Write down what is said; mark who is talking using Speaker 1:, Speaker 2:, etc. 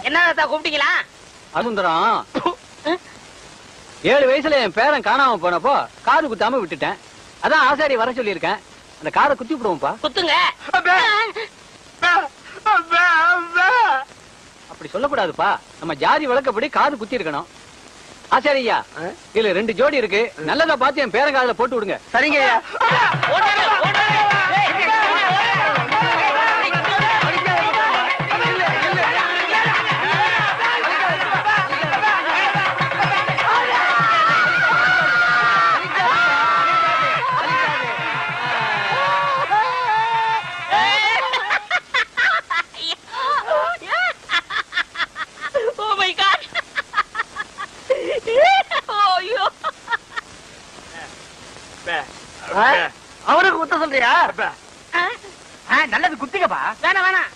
Speaker 1: என்ன கூப்பிட்டீங்களா?
Speaker 2: அசுந்தரம், 7 வயசுல என் பேரன் காணாம போனப்போ காது குத்தாம விட்டுட்டேன். அதான் ஆசாரி வர சொல்லியிருக்கேன். அந்த காதை குத்தி விடுவோம்ப்பா.
Speaker 1: குத்துங்க.
Speaker 2: அப்படி சொல்லக்கூடாதுப்பா. நம்ம ஜாதி வழக்கப்படி காது குத்தி இருக்கணும். ஆசாரியா, இதுல 2 ஜோடி இருக்கு. நல்லதா பார்த்து என் பேரன் காதுல போட்டு விடுங்க.
Speaker 3: சரிங்க ஐயா. அவருக்கு குத்த சொல்றியா? நல்லது குத்திக்கப்பா.
Speaker 1: வேணாம் வேணாம்.